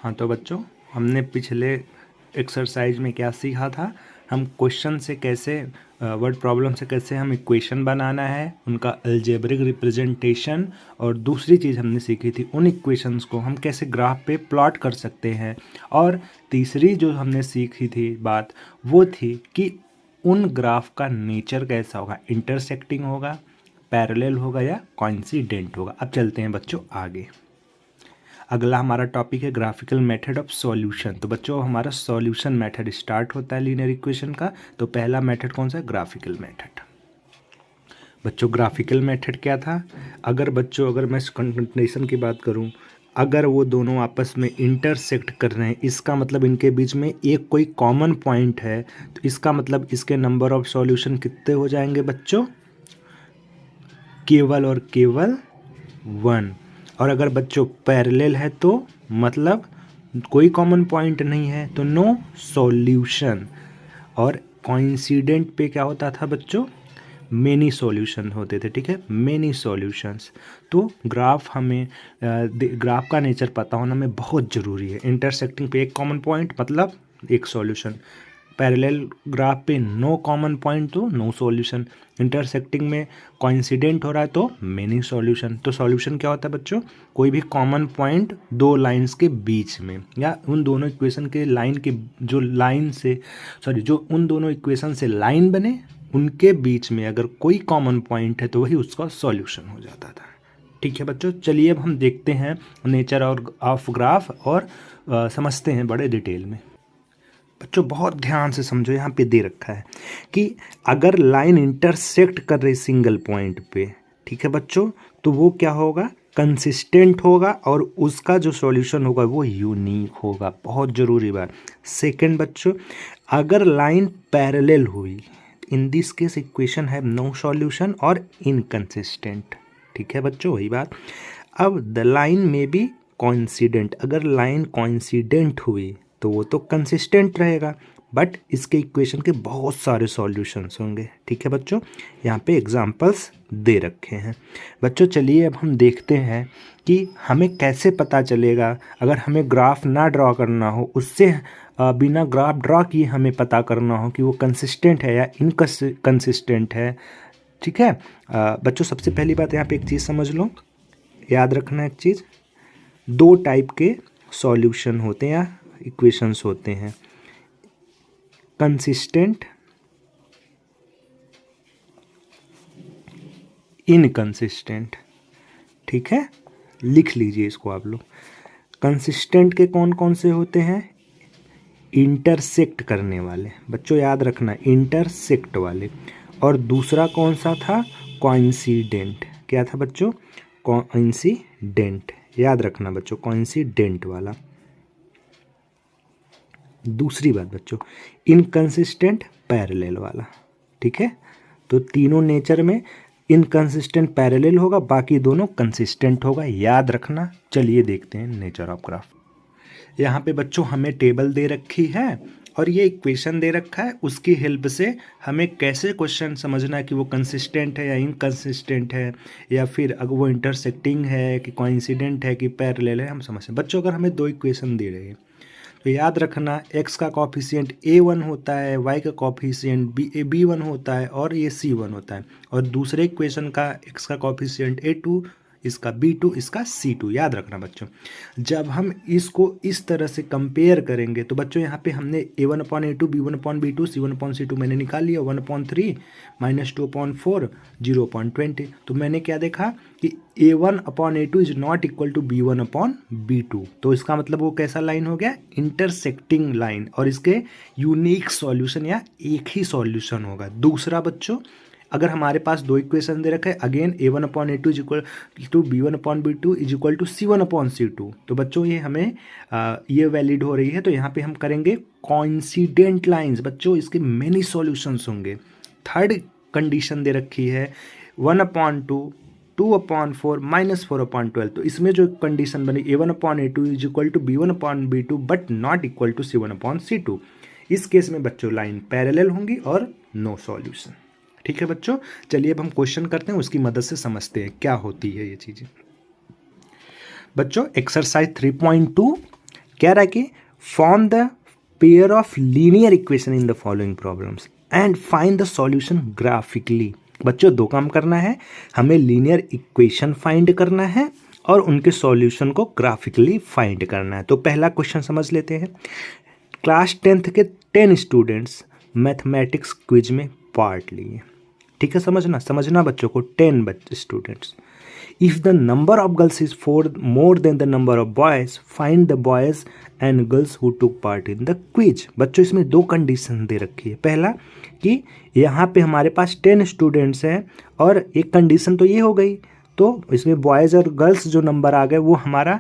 हाँ तो बच्चों, हमने पिछले एक्सरसाइज में क्या सीखा था? हम क्वेश्चन से कैसे वर्ड प्रॉब्लम से कैसे हम इक्वेशन बनाना है, उनका अलजेब्रिक रिप्रेजेंटेशन, और दूसरी चीज़ हमने सीखी थी उन इक्वेशंस को हम कैसे ग्राफ पे प्लॉट कर सकते हैं। और तीसरी जो हमने सीखी थी बात वो थी कि उन ग्राफ का नेचर कैसा होगा, इंटरसेक्टिंग होगा, पैरेलल होगा या कोइंसिडेंट होगा। अब चलते हैं बच्चों आगे। अगला हमारा टॉपिक है ग्राफिकल मेथड ऑफ सॉल्यूशन। तो बच्चों हमारा सॉल्यूशन मेथड स्टार्ट होता है लीनियर इक्वेशन का। तो पहला मेथड कौन सा है? Graphical method. बच्चों ग्राफिकल मेथड क्या था? अगर मैं कंडीशन की बात करूं, अगर वो दोनों आपस में इंटरसेक्ट कर रहे हैं, इसका मतलब इनके बीच में एक कोई कॉमन पॉइंट है, तो इसका मतलब इसके नंबर ऑफ सॉल्यूशन कितने हो जाएंगे बच्चों? केवल और केवल 1। और अगर बच्चों पैरेलल है तो मतलब कोई कॉमन पॉइंट नहीं है तो नो सॉल्यूशन। और कोइंसिडेंट पे क्या होता था बच्चों? मेनी सॉल्यूशन होते थे। ठीक है, मेनी सॉल्यूशंस। तो ग्राफ का नेचर पता होना में बहुत ज़रूरी है। इंटरसेक्टिंग पे एक कॉमन पॉइंट मतलब एक सॉल्यूशन, पैरेलल ग्राफ पे नो कॉमन पॉइंट तो नो सॉल्यूशन, इंटरसेक्टिंग में कोइंसिडेंट हो रहा है तो मेनी सॉल्यूशन। तो सॉल्यूशन क्या होता है बच्चों? कोई भी कॉमन पॉइंट दो लाइंस के बीच में, या उन दोनों इक्वेशन के लाइन के जो उन दोनों इक्वेशन से लाइन बने उनके बीच में अगर कोई कॉमन पॉइंट है तो वही उसका सॉल्यूशन हो जाता था। ठीक है बच्चों, चलिए अब हम देखते हैं नेचर और ऑफ ग्राफ और समझते हैं बड़े डिटेल में। बच्चों बहुत ध्यान से समझो, यहाँ पे दे रखा है कि अगर लाइन इंटरसेक्ट कर रही सिंगल पॉइंट पे, ठीक है बच्चों, तो वो क्या होगा? कंसिस्टेंट होगा और उसका जो सॉल्यूशन होगा वो यूनिक होगा। बहुत ज़रूरी बात। सेकंड बच्चों, अगर लाइन पैरेलल हुई, इन दिस केस इक्वेशन है नो सॉल्यूशन और इनकंसिस्टेंट। ठीक है बच्चों, वही बात। अब द लाइन में बी कोइंसिडेंट, अगर लाइन कोइंसिडेंट हुई तो वो तो कंसिस्टेंट रहेगा, बट इसके इक्वेशन के बहुत सारे सॉल्यूशंस होंगे। ठीक है बच्चों, यहाँ पे एग्जांपल्स दे रखे हैं। बच्चों चलिए अब हम देखते हैं कि हमें कैसे पता चलेगा, अगर हमें ग्राफ ना ड्रॉ करना हो, उससे बिना ग्राफ ड्रॉ किए हमें पता करना हो कि वो कंसिस्टेंट है या इनकंसिस्टेंट है। ठीक है बच्चों, सबसे पहली बात यहाँ पे एक चीज़ समझ लो, याद रखना एक चीज़, दो टाइप के सॉल्यूशन होते हैं या इक्वेशंस होते हैं, कंसिस्टेंट, इनकंसिस्टेंट। ठीक है, लिख लीजिए इसको आप लोग। कंसिस्टेंट के कौन कौन से होते हैं? इंटरसेक्ट करने वाले, बच्चों याद रखना, इंटरसेक्ट वाले। और दूसरा कौन सा था? कोइंसिडेंट। क्या था बच्चों? कोइंसिडेंट, याद रखना बच्चों, कोइंसिडेंट वाला। दूसरी बात बच्चों, इनकंसिस्टेंट पैरेलल वाला। ठीक है, तो तीनों नेचर में इनकंसिस्टेंट पैरेलल होगा, बाकी दोनों कंसिस्टेंट होगा, याद रखना। चलिए देखते हैं नेचर ऑफ ग्राफ। यहाँ पे बच्चों हमें टेबल दे रखी है और ये इक्वेशन दे रखा है, उसकी हेल्प से हमें कैसे क्वेश्चन समझना है कि वो कंसिस्टेंट है या इनकंसिस्टेंट है, या फिर अगर वो इंटरसेक्टिंग है कि कोइंसिडेंट है कि पैरेलल है, हम समझते हैं। बच्चों अगर हमें दो इक्वेशन दे रहे हैं तो याद रखना, x का कॉफिशिएंट a1 होता है, y का कॉफिशिएंट b1 होता है और ये c1 होता है, और दूसरे इक्वेशन का x का कॉफिशिएंट a2, इसका b2, इसका c2। याद रखना बच्चों, जब हम इसको इस तरह से कंपेयर करेंगे तो बच्चों यहाँ पे हमने a1/a2, b1/b2, c1/c2 मैंने निकाल लिया, 1/3 -2/4 0/20। तो मैंने क्या देखा कि a1/a2 is not equal to b1/b2। तो इसका मतलब वो कैसा लाइन हो गया? इंटरसेक्टिंग लाइन, और इसके यूनिक सॉल्यूशन या एक ही सॉल्यूशन होगा। दूसरा बच्चों, अगर हमारे पास दो इक्वेशन दे रखे हैं, again a1/a2 is equal to b1/b2 is equal to c1/c2, तो बच्चों ये हमें ये वैलिड हो रही है। तो यहाँ पे हम करेंगे कोइंसिडेंट लाइंस। बच्चों इसके मेनी सॉल्यूशंस होंगे। थर्ड कंडीशन दे रखी है 1/2, 2/4 -4/12। तो इसमें जो कंडीशन बनी a1/a2 is equal to b1/b2 but not equal to c1/c2, इस केस में बच्चों लाइन पैरेलल होंगी और नो सॉल्यूशन। ठीक है बच्चों, चलिए अब हम क्वेश्चन करते हैं, उसकी मदद से समझते हैं क्या होती है ये चीज़ें। बच्चों एक्सरसाइज 3.2 कह रहा है कि form the pair of linear equation in the following problems and find the solution graphically. बच्चों दो काम करना है, हमें लीनियर इक्वेशन फाइंड करना है और उनके सॉल्यूशन को ग्राफिकली फाइंड करना है। तो पहला क्वेश्चन समझ लेते हैं। क्लास 10th के 10 स्टूडेंट्स मैथमेटिक्स क्विज में पार्ट लिए। ठीक है, समझना बच्चों को, 10 students. If the number of girls is 4 more than the number of boys, find the boys and girls who took part in the quiz. बच्चों इसमें दो कंडीशन दे रखी है। पहला कि यहाँ पे हमारे पास 10 स्टूडेंट्स हैं और एक कंडीशन तो ये हो गई, तो इसमें बॉयज़ और गर्ल्स जो नंबर आ गए वो हमारा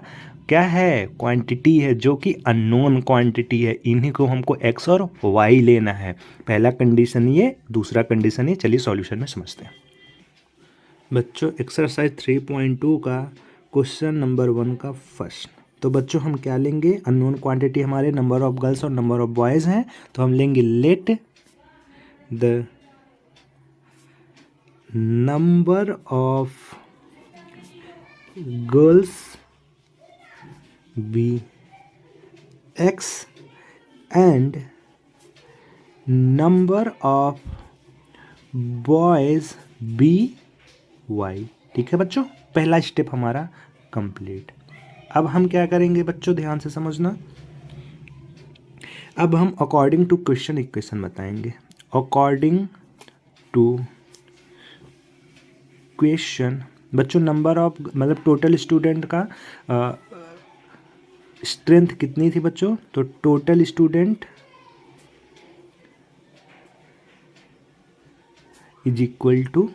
क्या है, क्वांटिटी है, जो कि अननोन क्वांटिटी है। इन्हीं को हमको एक्स और वाई लेना है। पहला कंडीशन ये, दूसरा कंडीशन ये। चलिए सॉल्यूशन में समझते हैं। बच्चों एक्सरसाइज 3.2 का क्वेश्चन नंबर 1 का फर्स्ट। तो बच्चों हम क्या लेंगे, अननोन क्वांटिटी हमारे नंबर ऑफ गर्ल्स और नंबर ऑफ बॉयज़ हैं, तो हम लेंगे let the number of girls be x and number of boys be y. ठीक है बच्चों, पहला स्टेप हमारा कंप्लीट। अब हम क्या करेंगे बच्चों, ध्यान से समझना। अब हम अकॉर्डिंग टू क्वेश्चन इक्वेशन बताएंगे। अकॉर्डिंग टू क्वेश्चन बच्चों, नंबर ऑफ मतलब टोटल स्टूडेंट का स्ट्रेंथ कितनी थी बच्चों, तो total student is equal to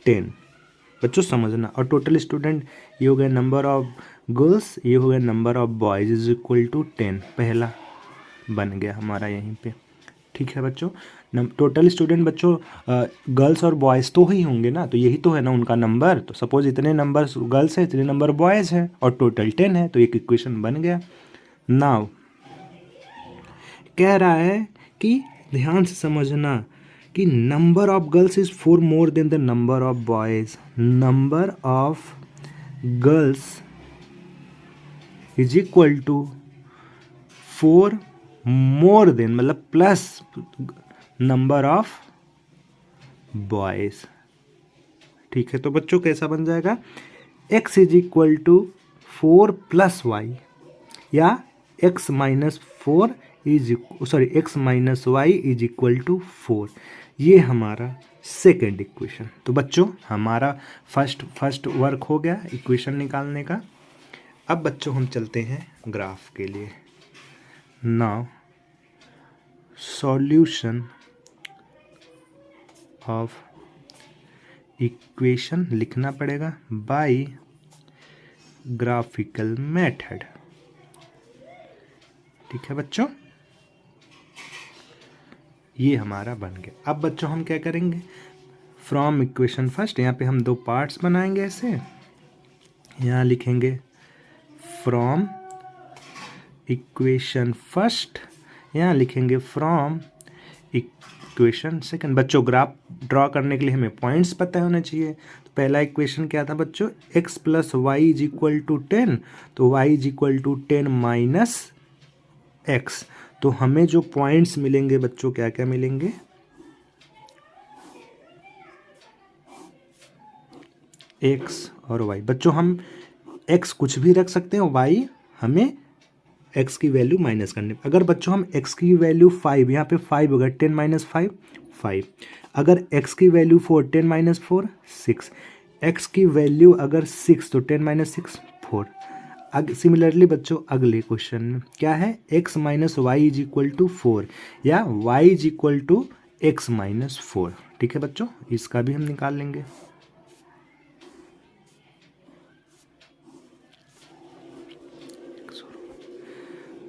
10। बच्चों समझना, और टोटल स्टूडेंट ये हो गया नंबर ऑफ गर्ल्स, ये हो गया number of boys is equal to 10। पहला बन गया हमारा यहीं पे। ठीक है बच्चों, टोटल स्टूडेंट बच्चों गर्ल्स और बॉयज़ तो ही होंगे ना, तो यही तो है ना उनका नंबर। तो सपोज इतने नंबर गर्ल्स हैं, इतने नंबर बॉयज़ हैं और टोटल 10 है, तो एक इक्वेशन बन गया। नाउ कह रहा है कि ध्यान से समझना कि number of girls is 4 more than the number of boys. Number of girls is equal to 4 more than मतलब प्लस नंबर ऑफ बॉयज। ठीक है, तो बच्चों कैसा बन जाएगा, x is equal to 4 plus y, या x minus 4 x minus y is equal to 4। ये हमारा सेकेंड इक्वेशन। तो बच्चों हमारा फर्स्ट वर्क हो गया इक्वेशन निकालने का। अब बच्चों हम चलते हैं ग्राफ के लिए। नाउ सॉल्यूशन ऑफ इक्वेशन लिखना पड़ेगा बाय ग्राफिकल मेथड। ठीक है बच्चों, ये हमारा बन गया। अब बच्चों हम क्या करेंगे, फ्रॉम इक्वेशन फर्स्ट, यहाँ पे हम दो पार्ट्स बनाएंगे ऐसे। यहाँ लिखेंगे फ्रॉम इक्वेशन फर्स्ट, यहाँ लिखेंगे फ्रॉम इक्वेशन सेकंड। बच्चों ग्राफ ड्रॉ करने के लिए हमें पॉइंट्स पता होने चाहिए। तो पहला इक्वेशन क्या था बच्चों, x plus y is equal to 10, तो y is equal to 10 minus x. तो हमें जो पॉइंट्स मिलेंगे बच्चों, क्या क्या मिलेंगे, x और y। बच्चों हम x कुछ भी रख सकते हैं, y हमें x की वैल्यू माइनस करनी। अगर बच्चों हम x की वैल्यू 5, यहाँ पे 5 होगा, 10 माइनस 5 5। अगर x की वैल्यू 4, 10 माइनस 4 6। x की वैल्यू अगर 6, तो 10 माइनस 6 4। सिमिलरली बच्चों अगले क्वेश्चन में क्या है, x minus y is equal to 4 या y is equal to x minus 4। ठीक है बच्चों, इसका भी हम निकाल लेंगे।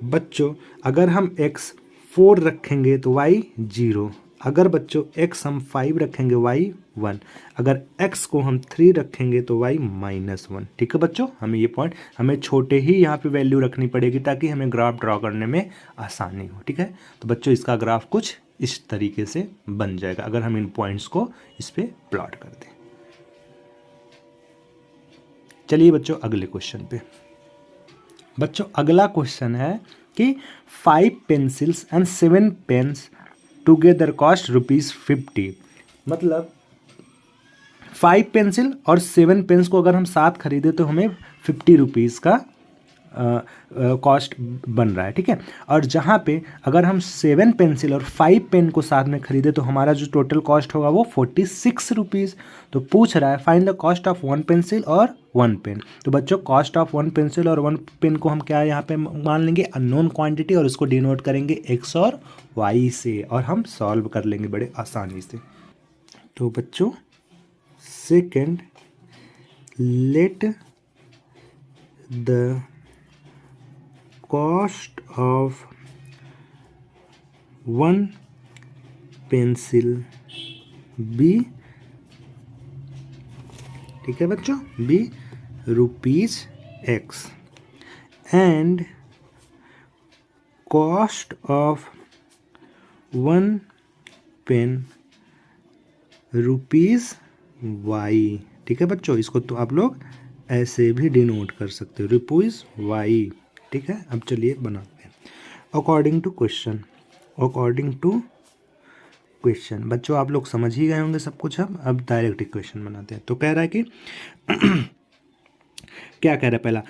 बच्चों अगर हम x 4 रखेंगे तो y 0। अगर बच्चों x हम 5 रखेंगे y 1। अगर x को हम 3 रखेंगे तो y -1। ठीक है बच्चों, हमें ये पॉइंट हमें छोटे ही यहाँ पे वैल्यू रखनी पड़ेगी ताकि हमें ग्राफ ड्रॉ करने में आसानी हो। ठीक है, तो बच्चों इसका ग्राफ कुछ इस तरीके से बन जाएगा अगर हम इन पॉइंट्स को इस पर प्लॉट कर दें। चलिए बच्चों अगले क्वेश्चन पे। बच्चों अगला क्वेश्चन है कि 5 pencils and 7 pens together cost ₹50। मतलब 5 पेंसिल और 7 पेन्स को अगर हम साथ खरीदे तो हमें ₹50 का कॉस्ट बन रहा है, ठीक है। और जहाँ पे अगर हम 7 पेंसिल और 5 पेन को साथ में खरीदे तो हमारा जो टोटल कॉस्ट होगा वो ₹46। तो पूछ रहा है find the cost of 1 pencil और 1 पेन। तो बच्चों कॉस्ट ऑफ 1 पेंसिल और 1 पेन को हम क्या यहाँ पे मान लेंगे अननोन क्वांटिटी, और उसको डिनोट करेंगे x और y से, और हम सॉल्व कर लेंगे बड़े आसानी से। तो बच्चों second, let the cost of 1 pencil be, ठीक है बच्चों, be ₹X and cost of 1 pen ₹Y। ठीक है बच्चों, इसको तो आप लोग ऐसे भी डिनोट कर सकते हो ₹Y। ठीक है, अब चलिए बनाते हैं अकॉर्डिंग टू क्वेश्चन। बच्चों आप लोग समझ ही गए होंगे सब कुछ। अब डायरेक्ट इक्वेशन बनाते हैं। तो कह रहा है कि क्या कह रहा है, पहला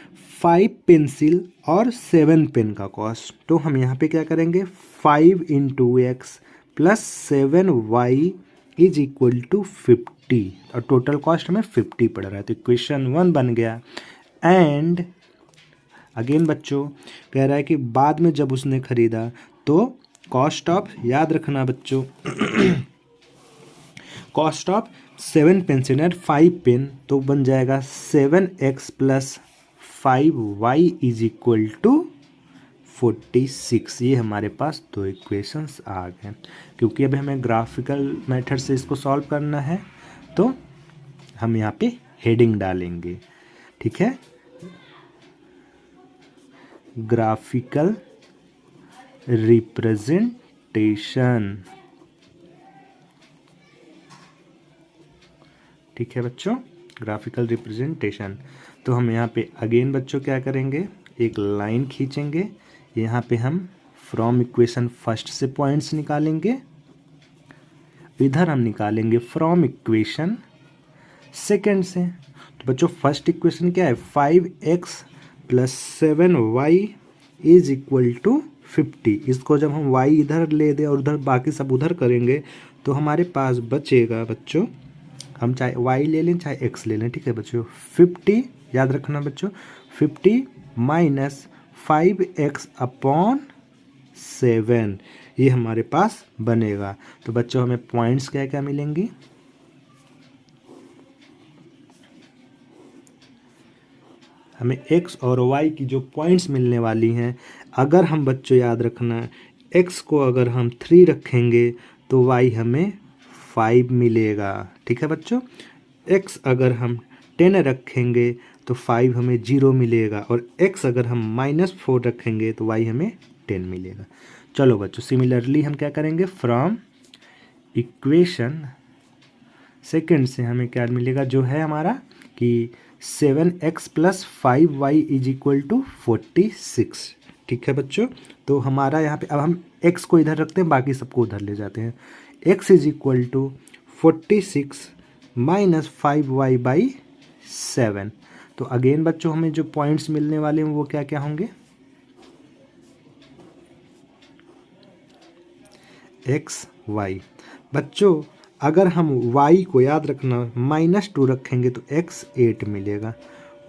5 पेंसिल और 7 पेन का कॉस्ट। तो हम यहाँ पे क्या करेंगे, 5 × x plus 7y is equal to 50, और टोटल कॉस्ट हमें 50 पड़ रहा है। तो इक्वेशन 1 बन गया। एंड अगेन बच्चों कह रहा है कि बाद में जब उसने खरीदा तो कॉस्ट ऑफ, याद रखना बच्चों, कॉस्ट ऑफ 7 पेंसिल और 5 पेन तो बन जाएगा 7x plus 5y is equal to 46। ये हमारे पास दो इक्वेशंस आ गए। क्योंकि अब हमें ग्राफिकल मेथड से इसको सॉल्व करना है तो हम यहाँ पे हेडिंग डालेंगे, ठीक है, ग्राफिकल रिप्रेजेंटेशन। ठीक है बच्चों, ग्राफिकल रिप्रेजेंटेशन। तो हम यहाँ पे अगेन बच्चों क्या करेंगे, एक लाइन खींचेंगे। यहाँ पे हम फ्रॉम इक्वेशन फर्स्ट से पॉइंट्स निकालेंगे, इधर हम निकालेंगे फ्रॉम इक्वेशन सेकेंड से। तो बच्चों फर्स्ट इक्वेशन क्या है, 5x plus 7y is equal to 50। इसको जब हम y इधर ले दें और उधर बाकी सब उधर करेंगे तो हमारे पास बचेगा बच्चों, हम चाहे y ले लें चाहे x ले लें, ठीक है बच्चों, 50, याद रखना बच्चों, 50 माइनस 5x अपॉन 7, ये हमारे पास बनेगा। तो बच्चों हमें पॉइंट्स क्या क्या मिलेंगी, हमें x और y की जो पॉइंट्स मिलने वाली हैं, अगर हम बच्चों याद रखना x को अगर हम 3 रखेंगे तो y हमें 5 मिलेगा। ठीक है बच्चों, x अगर हम 10 रखेंगे तो 5 हमें 0 मिलेगा, और x अगर हम -4 रखेंगे तो y हमें 10 मिलेगा। चलो बच्चों सिमिलरली हम क्या करेंगे, फ्रॉम इक्वेशन सेकेंड से हमें क्या मिलेगा, जो है हमारा कि 7x plus 5y is equal to 46। ठीक है बच्चों, तो हमारा यहाँ पे अब हम x को इधर रखते हैं, बाकी सबको उधर ले जाते हैं। x is equal to 46 minus 5y by 7। तो अगेन बच्चों हमें जो पॉइंट्स मिलने वाले हैं वो क्या क्या होंगे, x y। बच्चों अगर हम y को याद रखना -2 रखेंगे तो x 8 मिलेगा,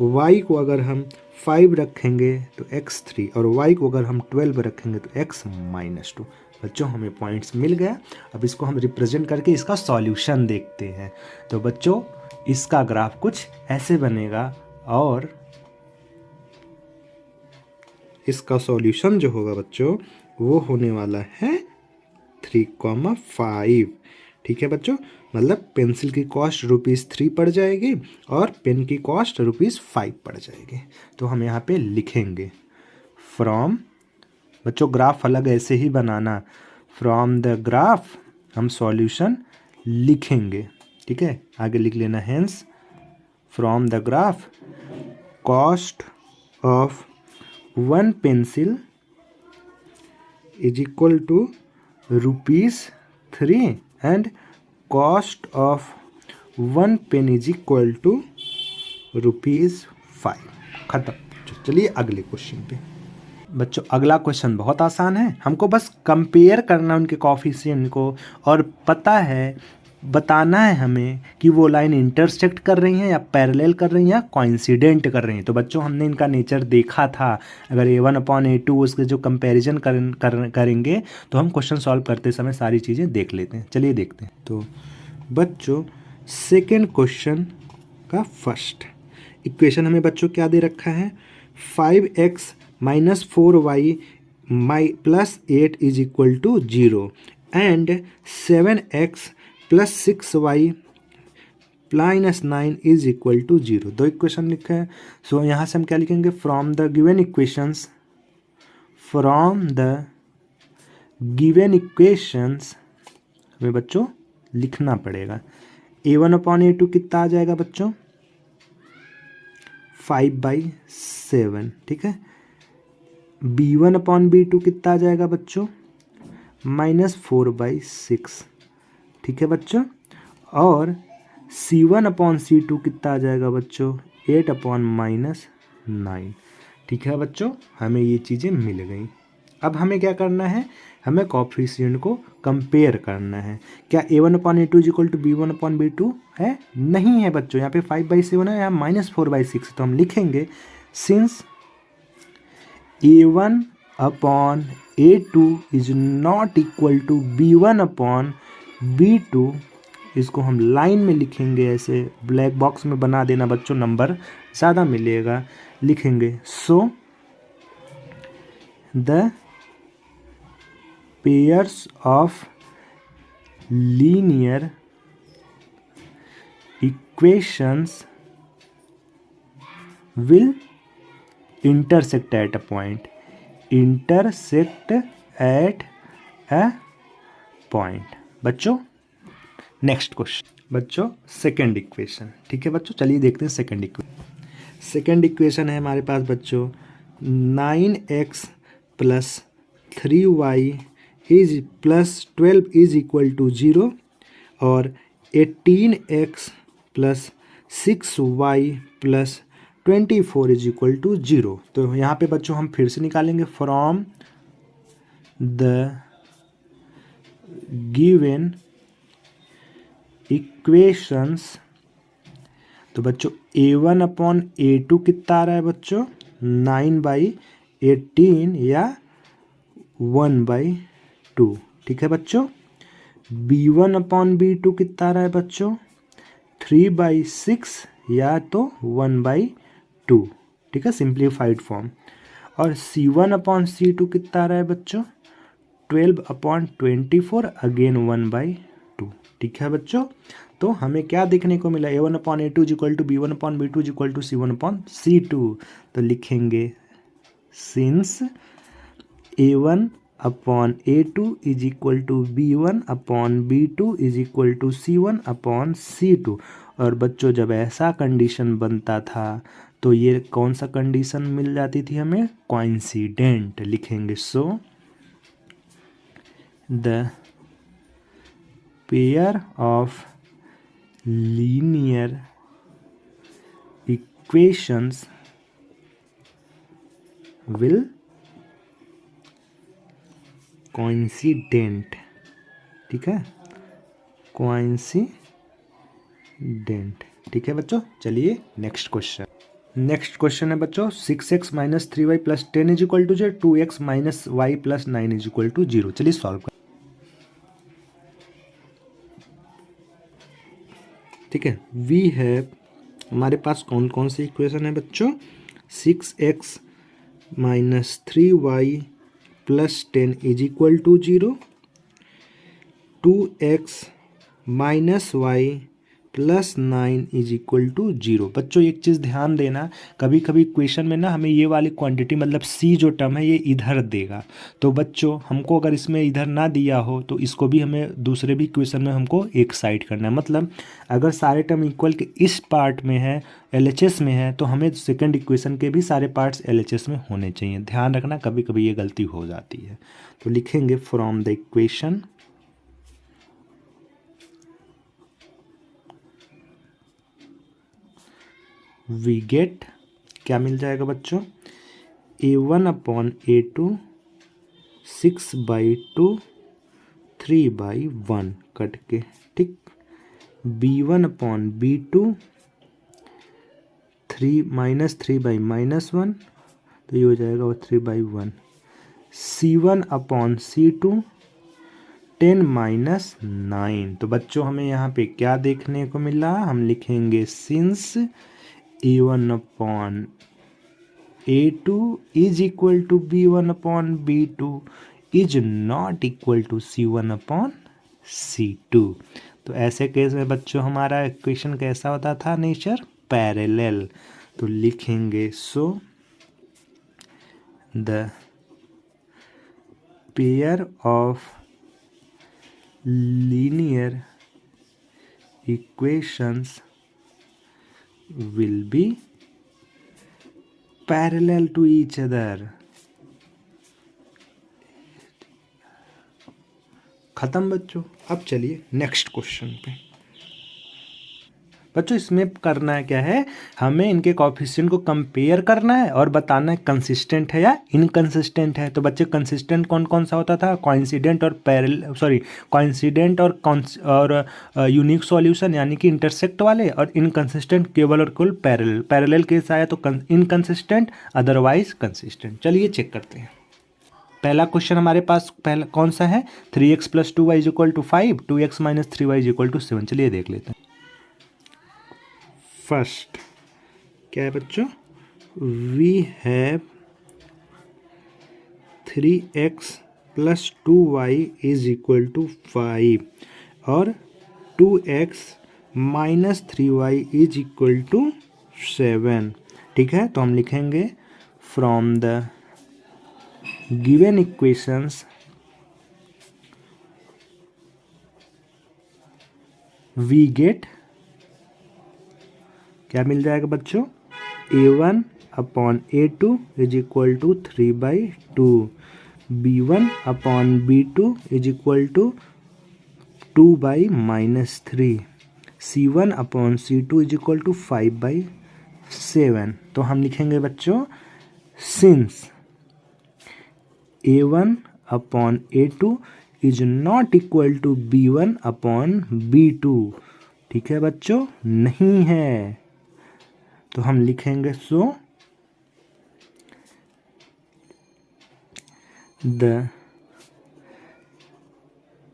y को अगर हम 5 रखेंगे तो x 3, और y को अगर हम 12 रखेंगे तो x -2। बच्चों हमें पॉइंट्स मिल गया। अब इसको हम रिप्रेजेंट करके इसका सॉल्यूशन देखते हैं। तो बच्चों इसका ग्राफ कुछ ऐसे बनेगा, और इसका सॉल्यूशन जो होगा बच्चों वो होने वाला है 3,5। ठीक है बच्चों, मतलब पेंसिल की कॉस्ट ₹3 पड़ जाएगी और पेन की कॉस्ट ₹5 पड़ जाएगी। तो हम यहाँ पे लिखेंगे फ्रॉम, बच्चों ग्राफ अलग ऐसे ही बनाना, फ्रॉम द ग्राफ हम सॉल्यूशन लिखेंगे। ठीक है, आगे लिख लेना, hence from the graph cost of 1 pencil is equal to ₹3 and cost of 1 pen is equal to ₹5। खत्म। चलिए अगले क्वेश्चन पे। बच्चों अगला क्वेश्चन बहुत आसान है, हमको बस कंपेयर करना उनके कोफिशिएंट को और पता है, बताना है हमें कि वो लाइन इंटरसेक्ट कर रही हैं या पैरेलल कर रही हैं या कोइंसिडेंट कर रही हैं। तो बच्चों हमने इनका नेचर देखा था, अगर A1/A2 उसके जो कंपैरिजन करेंगे तो हम क्वेश्चन सॉल्व करते समय सारी चीज़ें देख लेते हैं। चलिए देखते हैं। तो बच्चों सेकेंड क्वेश्चन का फर्स्ट इक्वेशन हमें बच्चों क्या दे रखा है, 5x - 4y + 8 is equal to 0 and 7x + 6y - 9 is equal to 0। दो इक्वेशन लिखा है। सो यहाँ से हम क्या लिखेंगे, फ्रॉम द गिवन इक्वेशंस हमें बच्चों लिखना पड़ेगा। A1/A2 कितना आ जाएगा बच्चों, 5/7, ठीक है। B1/B2 कितना आ जाएगा बच्चों, -4/6, ठीक है बच्चों। और C1/C2 कितना आ जाएगा बच्चों, 8/-9, ठीक है बच्चों। हमें ये चीज़ें मिल गई। अब हमें क्या करना है, हमें कोफिशिएंट को कंपेयर करना है। क्या A1/A2 इक्वल टू B1/B2 है, नहीं है बच्चों। यहाँ पे 5/7 है, यहाँ -4/6, तो हम लिखेंगे since A1/A2 is not equal to B1/B2, इसको हम लाइन में लिखेंगे, ऐसे ब्लैक बॉक्स में बना देना बच्चों, नंबर ज़्यादा मिलेगा। लिखेंगे so the pairs of linear equations will intersect at a point, बच्चों नेक्स्ट क्वेश्चन बच्चों सेकंड इक्वेशन, ठीक है बच्चों। चलिए देखते हैं सेकंड इक्वेशन है हमारे पास बच्चों, 9x + 3y + 12 is equal to 0 और 18x + 6y + 24 is equal to 0। तो यहाँ पे बच्चों हम फिर से निकालेंगे फ्रॉम द गिवन इक्वेशंस। तो बच्चों A1/A2 कितना आ रहा है बच्चों, 9/18 या 1/2, ठीक है बच्चों। B1/B2 कितना आ रहा है बच्चों, 3/6 या तो 1/2, ठीक है, सिंप्लीफाइड फॉर्म। और C1/C2 कितना आ रहा है बच्चों, 12/24 अगेन 1/2, ठीक है बच्चों। तो हमें क्या देखने को मिला, A1/A2 equal to B1/B2 equal to C1/C2। तो लिखेंगे since A1/A2 is equal to B1/B2 is equal to C1/C2। और बच्चों जब ऐसा कंडीशन बनता था तो ये कौन सा कंडीशन मिल जाती थी हमें, कोइंसिडेंट। लिखेंगे so the pair of linear equations will coincident, ठीक है, कोइंसिडेंट, ठीक है बच्चों। चलिए नेक्स्ट क्वेश्चन है बच्चों, 6x - 3y + 10 is equal to 0, 2x - y + 9 is equal to 0। चलिए सॉल्व कर, ठीक है। वी है हमारे पास कौन कौन सी इक्वेशन है बच्चों, 6x - 3y + 10 is equal to 0, 2x - y +9 is equal to 0। बच्चों एक चीज़ ध्यान देना, कभी कभी क्वेश्चन में ना हमें ये वाली क्वांटिटी मतलब सी जो टर्म है ये इधर देगा, तो बच्चों हमको अगर इसमें इधर ना दिया हो तो इसको भी हमें दूसरे भी क्वेश्चन में हमको एक साइड करना है। मतलब अगर सारे टर्म इक्वल के इस पार्ट में है, LHS में है, तो हमें सेकंड इक्वेशन के भी सारे पार्ट्स LHS में होने चाहिए। ध्यान रखना, कभी कभी ये गलती हो जाती है। तो लिखेंगे from the equation we get, क्या मिल जाएगा बच्चों, A1/A2 6/2 3/1 कट के, ठीक। B1/B2 -3/-1, तो ये हो जाएगा वो 3/1। C1/C2 10-9। तो बच्चों हमें यहाँ पे क्या देखने को मिला, हम लिखेंगे since A1/A2 is equal to B1/B2 is not equal to C1/C2। तो ऐसे केस में बच्चों हमारा इक्वेशन कैसा होता था, नेचर पैरेलल। तो लिखेंगे so the pair of linear equations will be parallel to each other। खत्म बच्चों। अब चलिए नेक्स्ट क्वेश्चन पे। बच्चों इसमें करना है क्या है, हमें इनके कोएफिशिएंट को कंपेयर करना है और बताना है कंसिस्टेंट है या इनकंसिस्टेंट है। तो बच्चे कंसिस्टेंट कौन कौन सा होता था, कोइंसिडेंट और कोइंसिडेंट और यूनिक सॉल्यूशन यानी कि इंटरसेक्ट वाले, और इनकंसिस्टेंट केवल और केवल पैरेलल। पैरेलल केस आया तो इनकंसिस्टेंट, अदरवाइज कंसिस्टेंट। चलिए चेक करते हैं। पहला क्वेश्चन हमारे पास पहला कौन सा है, 3x + 2y = 5, 2x - 3y = 7। चलिए देख लेते हैं। फर्स्ट क्या है बच्चों, वी हैव 3x + 2y = 5 और 2x - 3y = 7। ठीक है, तो हम लिखेंगे from the given equations we get, क्या मिल जाएगा बच्चों, A1/A2 = 3/2, B1/B2 = 2/-3, C1/C2 = 5/7। तो हम लिखेंगे बच्चों since A1/A2 is not equal to B1/B2। ठीक है बच्चों, नहीं है, तो हम लिखेंगे so the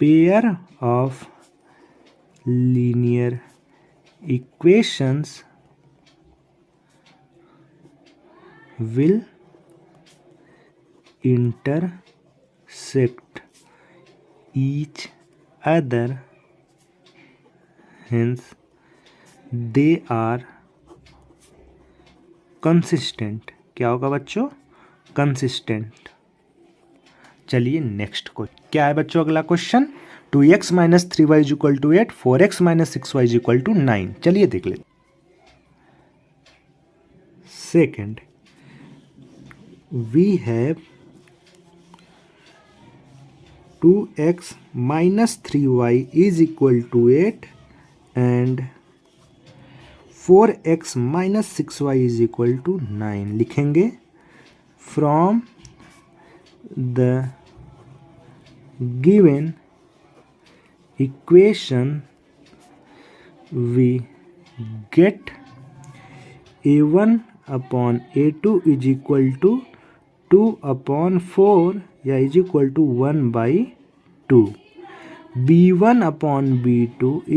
pair of linear equations will intersect each other, hence they are consistent। क्या होगा बच्चों, कंसिस्टेंट। चलिए नेक्स्ट क्वेश्चन क्या है बच्चों, अगला question 2x - 3y = 8, 4x - 6y = 9। चलिए देख लेते। Second, we have 2x - 3y = 8 and 4x - 6y = 9। लिखेंगे from the given equation we get A1/A2 = 2/4 या = 1/2, B1/B2 =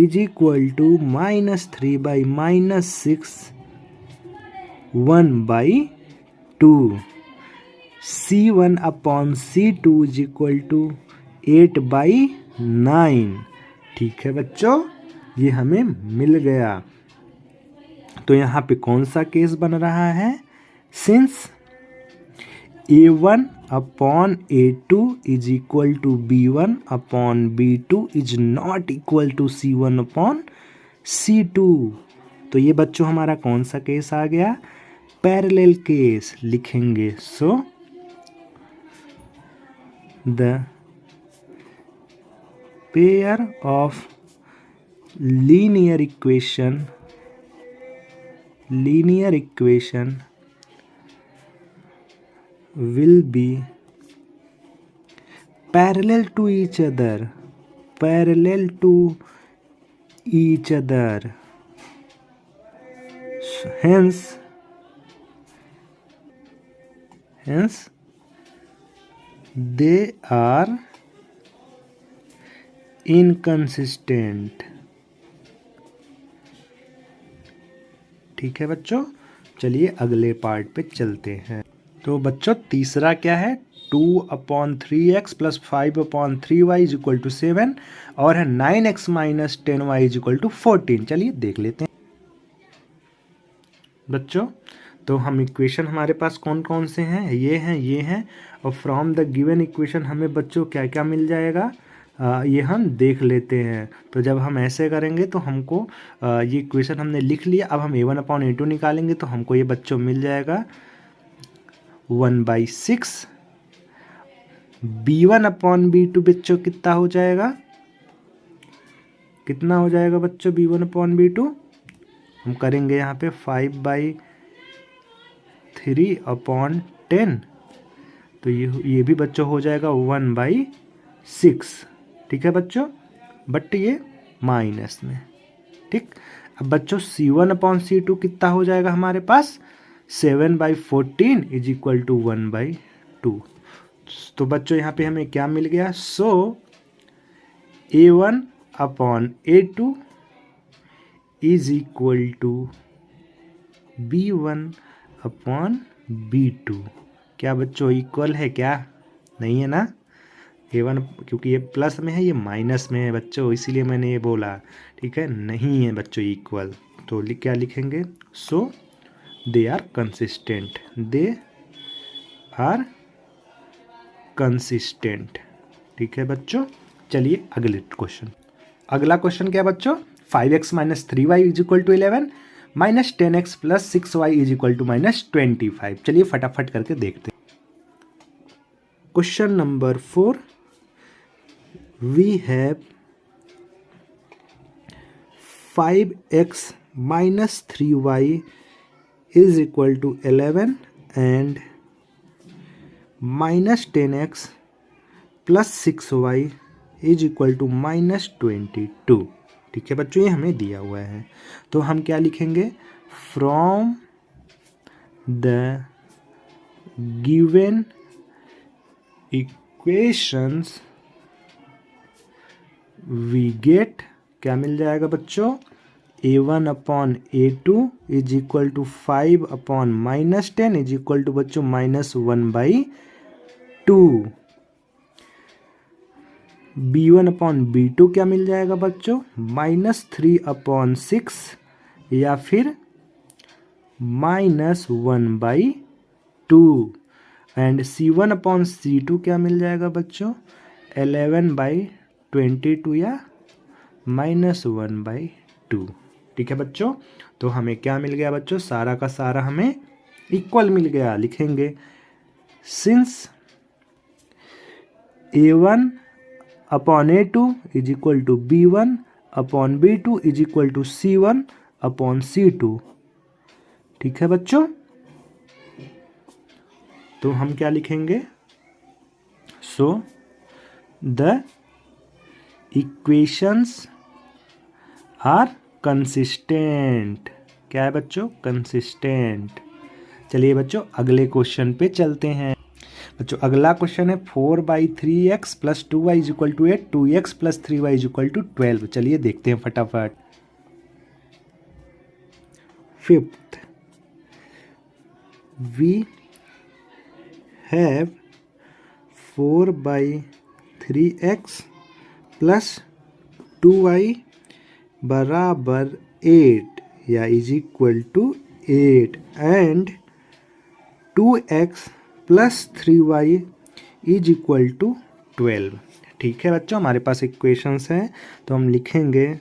-3/-6, 1/2, C1/C2 = 8/9। ठीक है बच्चों, ये हमें मिल गया। तो यहाँ पे कौन सा केस बन रहा है, since A1 upon A2 is equal to B1 upon B2 is not equal to C1 upon C2। तो ये बच्चों हमारा कौन सा केस आ गया, पैरेलल केस लिखेंगे। So the pair of linear equation will be parallel to each other, hence they are inconsistent। ठीक है बच्चों, चलिए अगले पार्ट पे चलते हैं। तो बच्चों तीसरा क्या है, 2/3x plus 5/3y is equal to 7 और है 9x minus 10y is equal to 14। चलिए देख लेते हैं बच्चों। तो हम इक्वेशन हमारे पास कौन कौन से हैं, ये हैं और फ्रॉम द गिवन इक्वेशन हमें बच्चों क्या क्या मिल जाएगा, ये हम देख लेते हैं। तो जब हम ऐसे करेंगे तो हमको ये इक्वेशन हमने लिख लिया। अब हम A1/A2 निकालेंगे तो हमको ये बच्चों मिल जाएगा 1/6। B1/B2 बच्चों कितना हो जाएगा, कितना हो जाएगा बच्चों B1/B2, हम करेंगे यहाँ पे 5/3/10। तो ये भी बच्चों हो जाएगा 1/6। ठीक है बच्चों, बट ये माइनस में। ठीक, अब बच्चों C1/C2 कितना हो जाएगा हमारे पास, 7/14 इज इक्वल टू 1/2। तो बच्चों यहाँ पे हमें क्या मिल गया, सो A1/A2 is equal to B1/B2। क्या बच्चों इक्वल है क्या, नहीं है ना, A1 क्योंकि ये प्लस में है ये माइनस में है बच्चों, इसीलिए मैंने ये बोला। ठीक है, नहीं है बच्चों इक्वल। तो क्या लिखेंगे, सो दे आर कंसिस्टेंट। ठीक है बच्चों, चलिए अगले क्वेश्चन। अगला क्वेश्चन क्या बच्चों, 5x minus 3y is equal to 11 minus 10x plus 6y is equal to minus 25। चलिए फटाफट करके देखते हैं। Question number 4, we have 5x minus 3y is equal to 11 and minus 10x plus 6y is equal to minus 22। ठीक है बच्चों, ये हमें दिया हुआ है। तो हम क्या लिखेंगे, from the given equations we get, क्या मिल जाएगा बच्चों, A1/A2 is equal to 5/-10 is equal to बच्चों -1/2। B1/B2 क्या मिल जाएगा बच्चों, -3/6 या फिर -1/2। एंड C1/C2 क्या मिल जाएगा बच्चों, 11/22 या -1/2। ठीक है बच्चों, तो हमें क्या मिल गया बच्चों, सारा का सारा हमें इक्वल मिल गया। लिखेंगे since A1/A2 is equal to B1/B2 is equal to C1/C2। ठीक है बच्चों, तो हम क्या लिखेंगे, so the equations are consistent. क्या है बच्चों, कंसिस्टेंट। चलिए बच्चों अगले क्वेश्चन पे चलते हैं। बच्चों अगला क्वेश्चन है 4/3x plus 2y is equal to 8, 2x plus 3y is equal to 12। चलिए देखते हैं फटाफट। Fifth, we have 4/3x plus 2y बराबर 8 या is equal to 8 and 2x plus 3y is equal to 12। ठीक है बच्चों, हमारे पास इक्वेशंस हैं, तो हम लिखेंगे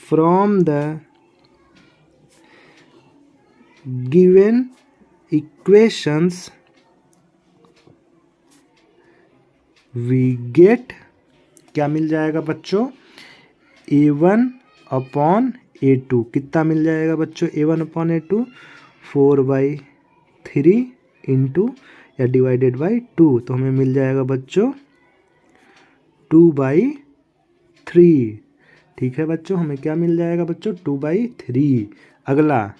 from the given equations we get, क्या मिल जाएगा बच्चों, a1 अपॉन a2, कितना मिल जाएगा बच्चों, a1 अपॉन a2 4/3 इंटू या डिवाइडेड बाई 2, तो हमें मिल जाएगा बच्चों 2/3। ठीक है बच्चों, हमें क्या मिल जाएगा बच्चों, 2/3। अगला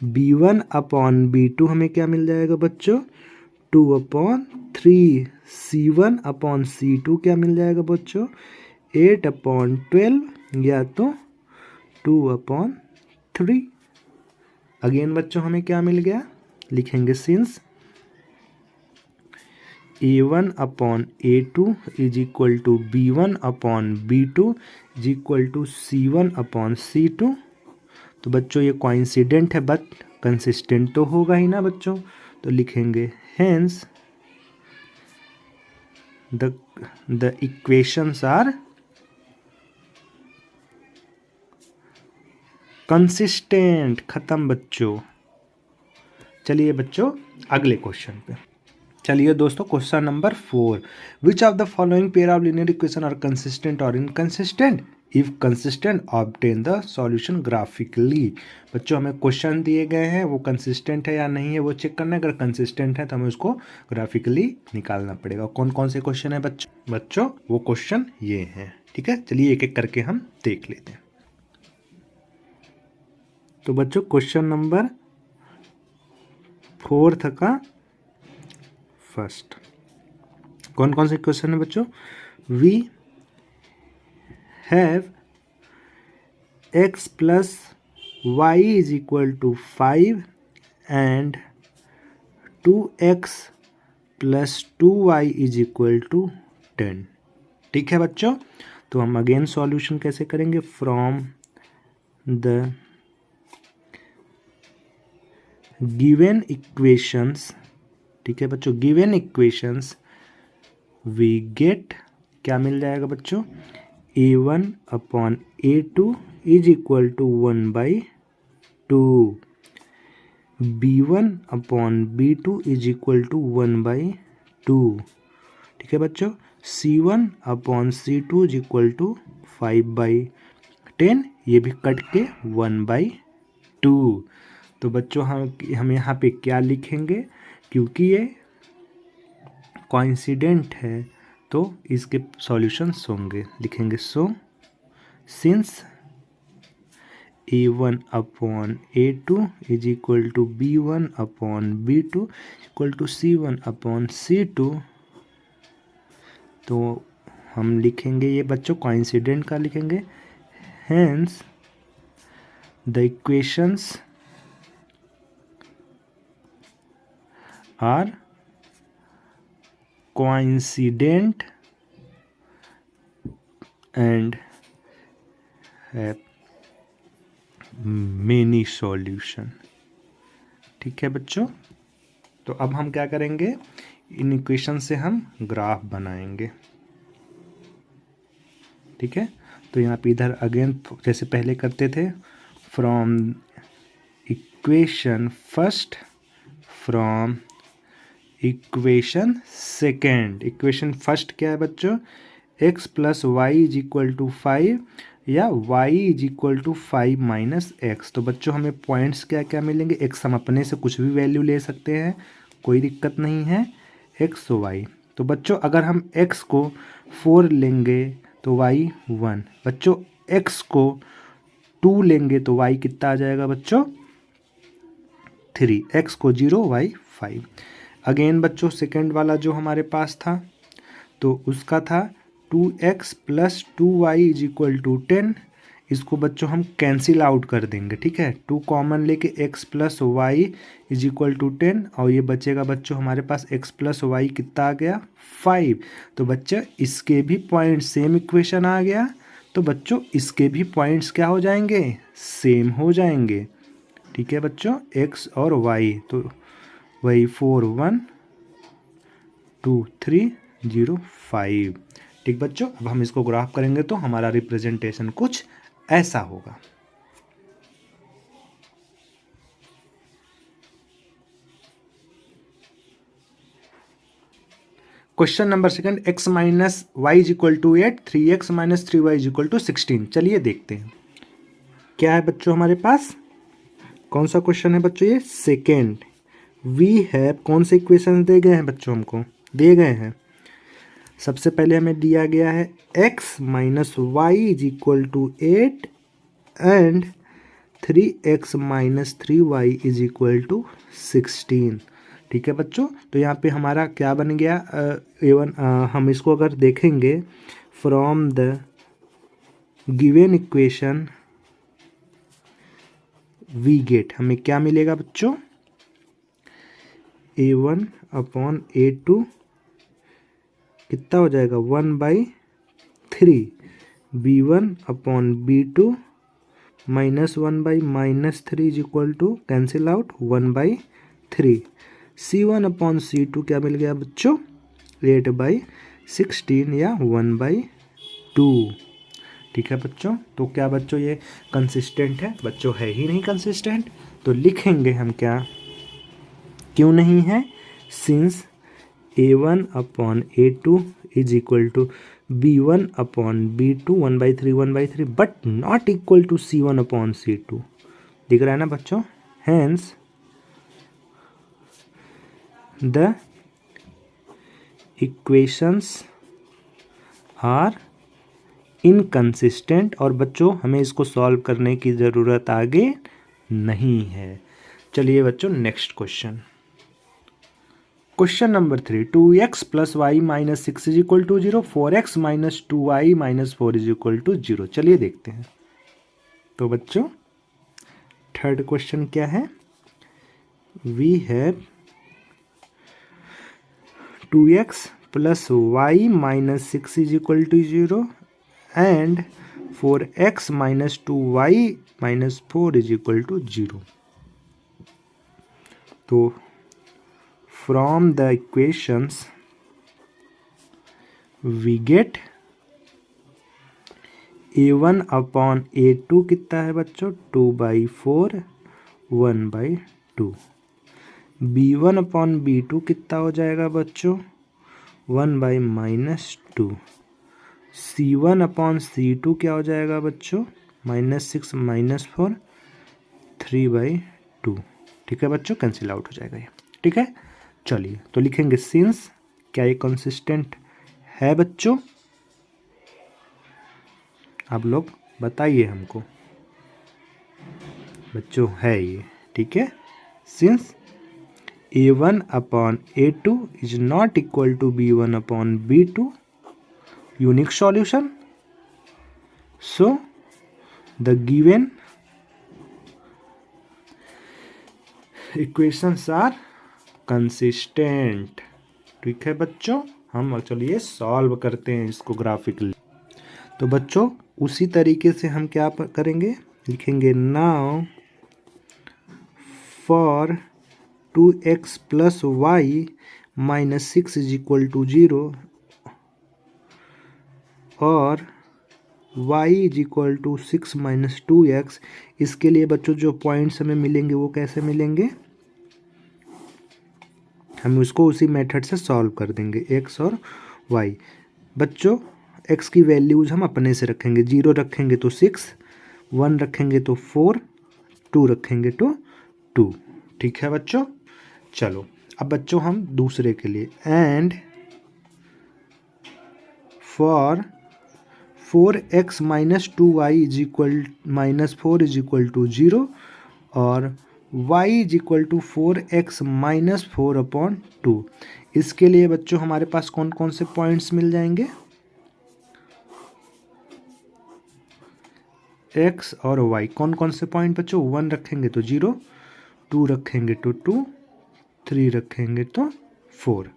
b1 अपॉन b2 हमें क्या मिल जाएगा बच्चों, 2/3। c1 अपॉन c2 क्या मिल जाएगा बच्चों, 8/12 या तो 2/3। अगेन बच्चों हमें क्या मिल गया, लिखेंगे since a1 upon a2 is equal to b1 upon b2 is equal to c1 upon c2। तो बच्चों ये कोइंसिडेंट है बट कंसिस्टेंट तो होगा ही ना बच्चों, तो लिखेंगे hence the equations are consistent. खत्म बच्चों। चलिए बच्चों अगले क्वेश्चन पे चलिए दोस्तों, question number 4, which of the following pair of linear equation are consistent और inconsistent, if consistent obtain the solution graphically. बच्चों हमें क्वेश्चन दिए गए हैं, वो कंसिस्टेंट है या नहीं है वो चेक करना है, अगर कंसिस्टेंट है तो हमें उसको ग्राफिकली निकालना पड़ेगा। कौन कौन से क्वेश्चन है बच्चों वो क्वेश्चन ये हैं। ठीक है, चलिए एक एक करके हम देख लेते हैं। तो बच्चों क्वेश्चन नंबर 4 का फर्स्ट, कौन कौन से क्वेश्चन है बच्चों, we have x plus y is equal to 5 and 2x plus 2y is equal to 10। ठीक है बच्चों, तो हम अगेन सॉल्यूशन कैसे करेंगे, फ्रॉम द गिवन इक्वेशंस। ठीक है बच्चों, गिवन इक्वेशंस वी गेट, क्या मिल जाएगा बच्चों, a1 upon a2 is equal to 1/2, b1 upon b2 is equal to 1/2। ठीक है बच्चों, c1 upon c2 is equal to 5/10, ये भी कट के 1/2। तो बच्चों हम यहाँ पे क्या लिखेंगे, क्योंकि ये कोइंसिडेंट है तो इसके सॉल्यूशंस होंगे, लिखेंगे so since a1 upon a2 is equal to b1 upon b2 equal to c1 upon c2, तो हम लिखेंगे ये बच्चों कोइंसिडेंट का लिखेंगे, hence the equations are coincident and have many solution। ठीक है बच्चों, तो अब हम क्या करेंगे, इन इक्वेशन से हम ग्राफ बनाएंगे। ठीक है, तो यहाँ पे इधर अगेन जैसे पहले करते थे, from equation first, from equation second. Equation first क्या है बच्चों, x plus y is equal to 5 या y is equal to 5 minus x. तो बच्चों हमें पॉइंट्स क्या क्या मिलेंगे, x हम अपने से कुछ भी वैल्यू ले सकते हैं, कोई दिक्कत नहीं है, x y। तो बच्चों अगर हम x को 4 लेंगे तो y 1, बच्चों x को 2 लेंगे तो y कितना आ जाएगा बच्चों 3, x को 0 y 5। अगेन बच्चों सेकेंड वाला जो हमारे पास था तो उसका था 2x plus 2y is equal to 10। इसको बच्चों हम कैंसिल आउट कर देंगे। ठीक है, 2 कॉमन लेके x plus y is equal to 10 और ये बचेगा बच्चों हमारे पास x प्लस वाई कितना आ गया 5। तो बच्चे इसके भी पॉइंट सेम इक्वेशन आ गया, तो बच्चों इसके भी पॉइंट्स क्या हो जाएंगे, सेम हो जाएंगे। ठीक है बच्चों, x और y, तो वही 4 1 2 3 0 5। ठीक बच्चों, अब हम इसको ग्राफ करेंगे तो हमारा रिप्रेजेंटेशन कुछ ऐसा होगा। Question number second, x minus y is equal to 8, 3x minus 3y is equal to 16। चलिए देखते हैं क्या है बच्चों हमारे पास, कौन सा क्वेश्चन है बच्चों, ये सेकेंड। वी हैव, कौन से इक्वेशन दे गए हैं बच्चों, हमको दिए गए हैं। सबसे पहले हमें दिया गया है x minus y is equal to 8 and 3x minus 3y is equal to 16। ठीक है बच्चों, तो यहाँ पे हमारा क्या बन गया, एवन हम इसको अगर देखेंगे from the given equation we get, हमें क्या मिलेगा बच्चों, a1 अपॉन a2 कितना हो जाएगा 1/3, b1 upon b2 minus 1/-3 is equal to cancel out 1/3, c1 upon c2 क्या मिल गया बच्चों 8/16 या 1/2। ठीक है बच्चों, तो क्या बच्चों ये कंसिस्टेंट है, बच्चों है ही नहीं कंसिस्टेंट, तो लिखेंगे हम क्या, क्यों नहीं है, since a1 upon a2 is equal to b1 upon b2 1/3 but not equal to c1 upon c2। दिख रहा है ना बच्चों, hence the equations are inconsistent. और बच्चों हमें इसको सॉल्व करने की ज़रूरत आगे नहीं है। चलिए बच्चों next question, question number 3, 2x plus y minus 6 is equal to 0, 4x minus 2y minus 4 is equal to 0। चलिए देखते हैं। तो बच्चों थर्ड क्वेश्चन क्या है, we have 2x plus y minus 6 is equal to 0 and 4x minus 2y minus 4 is equal to 0। तो from the equations we get a1 upon a2 कितना है बच्चों 2/4 1/2, b1 अपॉन b2 कितना हो जाएगा बच्चों 1/-2, c1 अपॉन c2 क्या हो जाएगा बच्चों -6 -4 3/2। ठीक है बच्चों, कैंसिल आउट हो जाएगा ये। ठीक है, चलिए तो लिखेंगे सिंस, क्या ये कंसिस्टेंट है बच्चों, आप लोग बताइए हमको बच्चों, है ये। ठीक है, since a1 upon a2 is not equal to b1 upon b2, unique solution, so the given equations are consistent. ठीक है बच्चों, हम चलिए सॉल्व करते हैं इसको ग्राफिकली। तो बच्चों उसी तरीके से हम क्या करेंगे, लिखेंगे now for 2x plus y minus 6 is equal to 0 और y is equal to 6 minus 2x, इसके लिए बच्चों जो पॉइंट्स हमें मिलेंगे वो कैसे मिलेंगे, हम उसको उसी मेथड से सॉल्व कर देंगे x और y। बच्चों x की वैल्यूज़ हम अपने से रखेंगे, 0 रखेंगे तो 6, 1 रखेंगे तो 4, 2 रखेंगे तो 2। ठीक है बच्चों, चलो अब बच्चों हम दूसरे के लिए, and for 4x minus 2y is equal minus 4 is equal to 0 और y is equal to 4x minus 4 upon 2। इसके लिए बच्चों हमारे पास कौन कौन से पॉइंट्स मिल जाएंगे, x और y, कौन कौन से पॉइंट बच्चों, 1 रखेंगे तो 0, 2 रखेंगे तो 2, 3 रखेंगे तो 4।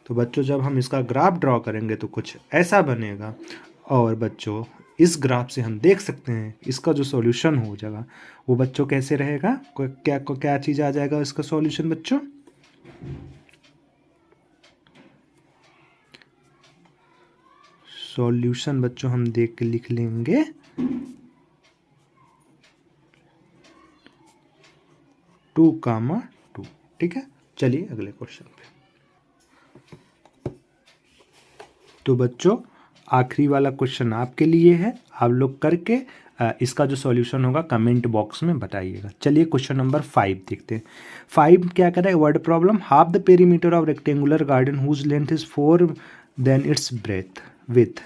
तो बच्चों जब हम इसका ग्राफ ड्रॉ करेंगे तो कुछ ऐसा बनेगा। और बच्चों इस ग्राफ से हम देख सकते हैं इसका जो सॉल्यूशन हो जाएगा वो बच्चों कैसे रहेगा, क्या क्या चीज़ आ जाएगा इसका सॉल्यूशन बच्चों। सॉल्यूशन बच्चों हम देख के लिख लेंगे 2,2। ठीक है, चलिए अगले क्वेश्चन पे। तो बच्चों आखिरी वाला क्वेश्चन आपके लिए है, आप लोग करके इसका जो सॉल्यूशन होगा कमेंट बॉक्स में बताइएगा। चलिए क्वेश्चन नंबर 5 देखते हैं। 5 क्या कह रहा है, word problem, half the perimeter of rectangular garden whose length is 4 then its breadth width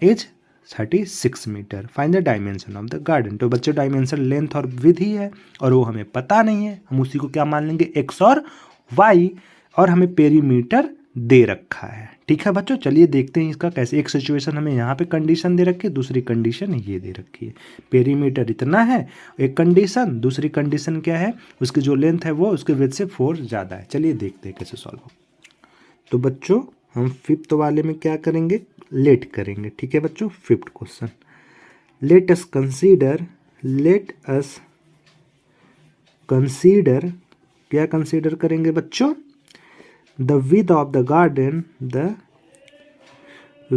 is 36 metre, find the dimension of the garden. तो बच्चों डायमेंशन लेंथ और विथ ही है और वो हमें पता नहीं है, हम उसी को क्या मान लेंगे एक्स और वाई, और हमें पेरीमीटर दे रखा है। ठीक है बच्चों, चलिए देखते हैं इसका कैसे। एक सिचुएशन हमें यहाँ पे कंडीशन दे रखी है, दूसरी कंडीशन ये दे रखी है, पेरीमीटर इतना है एक कंडीशन, दूसरी कंडीशन क्या है, उसकी जो लेंथ है वो उसके विड्थ से 4 ज़्यादा है। चलिए देखते हैं कैसे सॉल्व हो। तो बच्चों हम 5th वाले में क्या करेंगे, लेट करेंगे। ठीक है बच्चों, 5th question, let us consider क्या कंसीडर करेंगे बच्चों, the width of the garden, the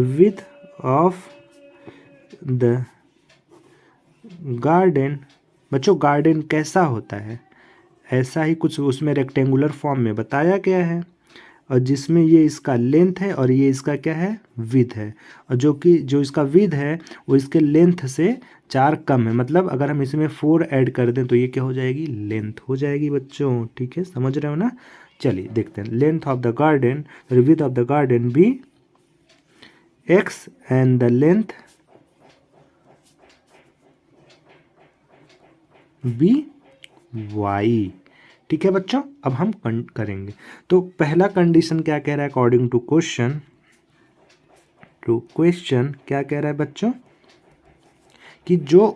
width of the garden। बच्चों गार्डन कैसा होता है, ऐसा ही कुछ उसमें रेक्टेंगुलर फॉर्म में बताया गया है, और जिसमें ये इसका लेंथ है और ये इसका क्या है, विथ है, और जो इसका विथ है वो इसके लेंथ से 4 कम है। मतलब अगर हम इसमें 4 ऐड कर दें तो ये क्या हो जाएगी, लेंथ हो जाएगी बच्चों। ठीक है, समझ रहे हो ना। चलिए देखते हैं, length of the garden, width of the garden be x and the length be y. ठीक है बच्चों, अब हम करेंगे। तो पहला कंडीशन क्या कह रहा है, अकॉर्डिंग टू क्वेश्चन क्या कह रहा है बच्चों, कि जो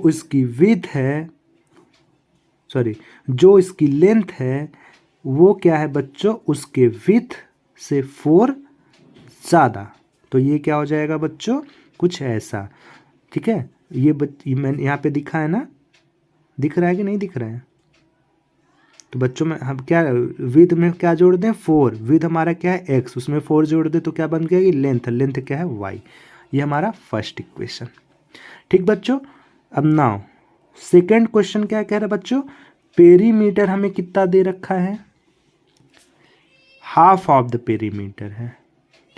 उसकी विड्थ है, जो इसकी लेंथ है वो क्या है बच्चों, उसके विड्थ से 4 ज़्यादा। तो ये क्या हो जाएगा बच्चों, कुछ ऐसा। ठीक है, ये मैंने यहाँ पे दिखा है ना, दिख रहा है कि नहीं दिख रहा है। तो बच्चों में हम क्या विद में क्या जोड़ दें, 4, विद हमारा क्या है एक्स, उसमें 4 जोड़ दें तो क्या बन गया, लेंथ क्या है वाई। ये हमारा फर्स्ट इक्वेशन। ठीक बच्चों, अब नाउ सेकेंड क्वेश्चन क्या कह रहा है बच्चों, पेरीमीटर हमें कितना दे रखा है, हाफ ऑफ द पेरीमीटर है।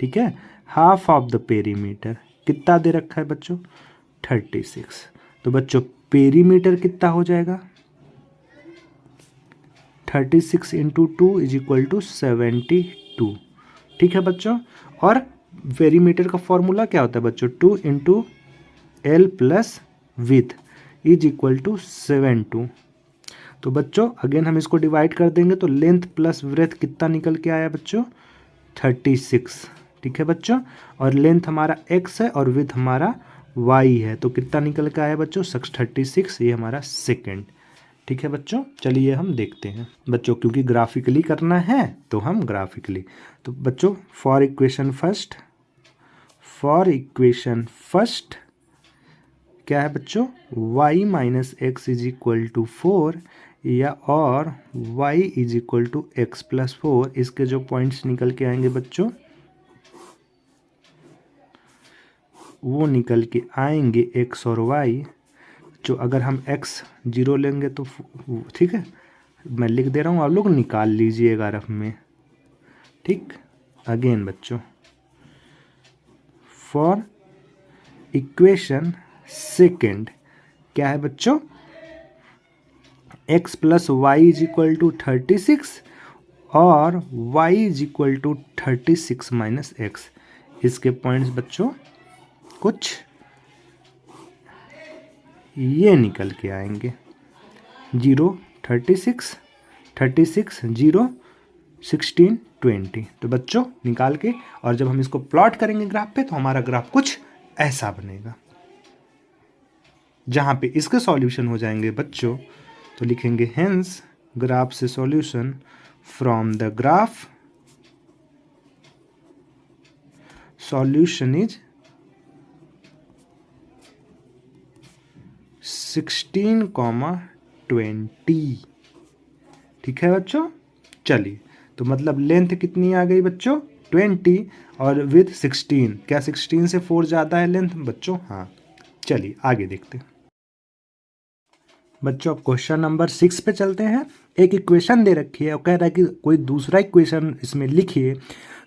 ठीक है, हाफ ऑफ द पेरीमीटर कितना दे रखा है बच्चों, 36। तो बच्चों पेरीमीटर कितना हो जाएगा, 36 इंटू 2 इज इक्वल टू 72। ठीक है बच्चों, और पेरीमीटर का फॉर्मूला क्या होता है बच्चों, 2 into l plus width is equal to 72। तो बच्चों अगेन हम इसको डिवाइड कर देंगे तो लेंथ प्लस ब्रेथ कितना निकल के आया बच्चों, 36। ठीक है बच्चों, और लेंथ हमारा x है और विथ हमारा y है, तो कितना निकल के आया बच्चों, 36। ये हमारा सेकेंड। ठीक है बच्चों, चलिए हम देखते हैं बच्चों, क्योंकि ग्राफिकली करना है तो हम ग्राफिकली। तो बच्चों फॉर इक्वेशन फर्स्ट क्या है बच्चों, y minus x is equal to 4, या और y is equal to x plus 4। इसके जो पॉइंट्स निकल के आएंगे बच्चों, वो निकल के आएंगे x और y। जो अगर हम x 0 लेंगे तो ठीक है, मैं लिख दे रहा हूँ, आप लोग निकाल लीजिएगा रफ में। ठीक, अगेन बच्चों फॉर इक्वेशन सेकेंड क्या है बच्चों, x plus y is equal to 36 और y is equal to 36 minus x. इसके पॉइंट्स बच्चों कुछ ये निकल के आएंगे, 0 36 0 16 20। तो बच्चों निकाल के, और जब हम इसको प्लॉट करेंगे ग्राफ पे तो हमारा ग्राफ कुछ ऐसा बनेगा, जहाँ पे इसके सॉल्यूशन हो जाएंगे बच्चों। तो लिखेंगे हेंस ग्राफ से solution, from the graph solution is 16,20। ठीक है बच्चों, चलिए तो मतलब लेंथ कितनी आ गई बच्चों 20 और विथ 16। क्या 16 से 4 ज़्यादा है लेंथ बच्चों? हाँ, चलिए आगे देखते हैं बच्चों। अब क्वेश्चन नंबर 6 पे चलते हैं। एक इक्वेशन दे रखी है और कह रहा है कि कोई दूसरा इक्वेशन इसमें लिखिए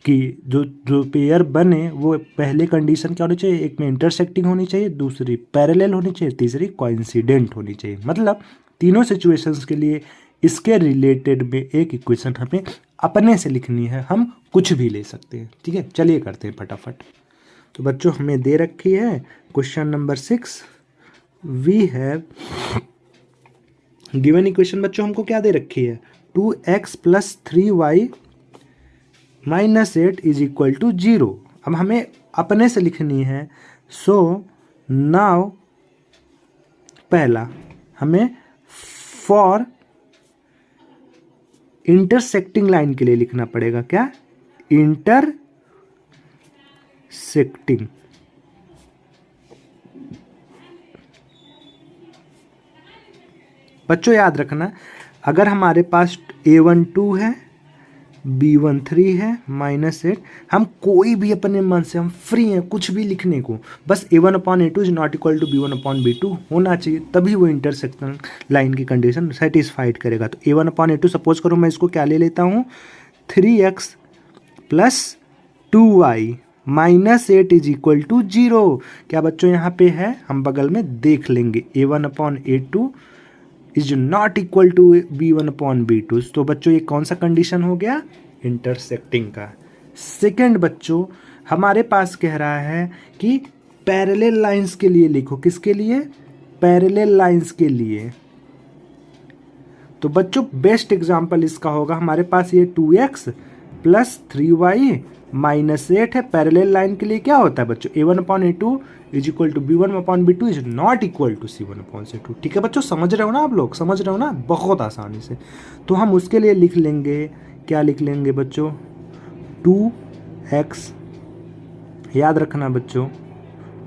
कि जो जो पेयर बने वो पहले कंडीशन क्या होनी चाहिए, एक में इंटरसेक्टिंग होनी चाहिए, दूसरी पैरेलल होनी चाहिए, तीसरी कोइंसिडेंट होनी चाहिए। मतलब तीनों सिचुएशंस के लिए इसके रिलेटेड में एक इक्वेशन हमें अपने से लिखनी है। हम कुछ भी ले सकते हैं, ठीक है। चलिए करते हैं फटाफट। तो बच्चों हमें दे रखी है question number 6, we have given equation. बच्चों हमको क्या दे रखी है, 2x + 3y - 8 is equal to 0। अब हमें अपने से लिखनी है। सो नाउ पहला हमें फॉर इंटरसेक्टिंग लाइन के लिए लिखना पड़ेगा। क्या? इंटरसेक्टिंग। बच्चों याद रखना, अगर हमारे पास a1 2 है, b1 3 है, -8, हम कोई भी अपने मन से हम फ्री हैं कुछ भी लिखने को, बस a1/a2 is not equal to b1/b2 होना चाहिए, तभी वो इंटरसेक्शन लाइन की कंडीशन सेटिस्फाइड करेगा। तो a1/a2 सपोज करो मैं इसको क्या ले लेता हूँ, 3x + 2y - 8 is equal to 0। क्या बच्चों यहाँ पे है, हम बगल में देख लेंगे, a1/a2 is not equal to b1/b2। तो बच्चों ये कौन सा कंडीशन हो गया, इंटरसेक्टिंग का। सेकंड बच्चों हमारे पास कह रहा है कि पैरेलल लाइंस के लिए लिखो। किसके लिए? पैरेलल लाइंस के लिए। तो बच्चों बेस्ट एग्जांपल इसका होगा, हमारे पास ये 2x + 3y - 8 है। पैरेलल लाइन के लिए क्या होता है बच्चों, a1/a2 is equal to b1/b2 is not equal to c1/c2। ठीक है बच्चों, समझ रहे हो ना आप लोग, समझ रहे हो ना, बहुत आसानी से। तो हम उसके लिए लिख लेंगे, क्या लिख लेंगे बच्चों, 2x, याद रखना बच्चों,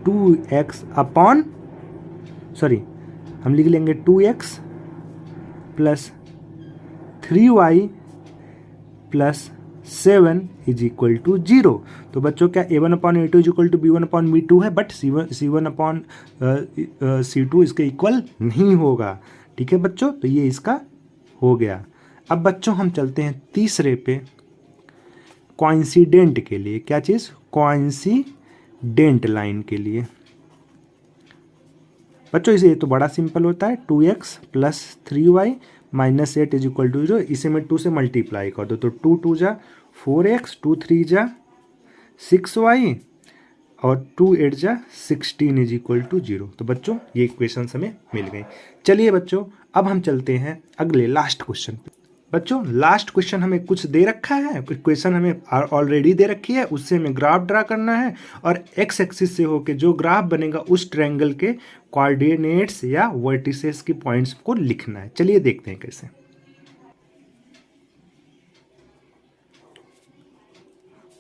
2x अपॉन, सॉरी हम लिख लेंगे 2x + 3y + 7 is equal to 0। तो बच्चों क्या a1/a2 is equal to b1/b2 है, बट c1/c2 इसके इक्वल नहीं होगा। ठीक है बच्चों, तो ये इसका हो गया। अब बच्चों हम चलते हैं तीसरे पे, कोइंसिडेंट के लिए। क्या चीज़? कोइंसिडेंट लाइन के लिए। बच्चों इसे तो बड़ा सिंपल होता है, 2x + 3y - 8 is equal to 0। इसे मैं 2 से मल्टीप्लाई कर दो तो 2 2 जा 4x, 2 3 जा 6y और 2 8 जा 16 इज इक्वल टू 0। तो बच्चों ये इक्वेशंस हमें मिल गई। चलिए बच्चों अब हम चलते हैं अगले लास्ट क्वेश्चन पे। बच्चों लास्ट क्वेश्चन हमें कुछ दे रखा है, क्वेश्चन हमें ऑलरेडी दे रखी है, उससे हमें ग्राफ ड्रा करना है और एक्स एक्सिस से होके जो ग्राफ बनेगा उस ट्रायंगल के कोऑर्डिनेट्स या वर्टिसेस की पॉइंट्स को लिखना है। चलिए देखते हैं कैसे।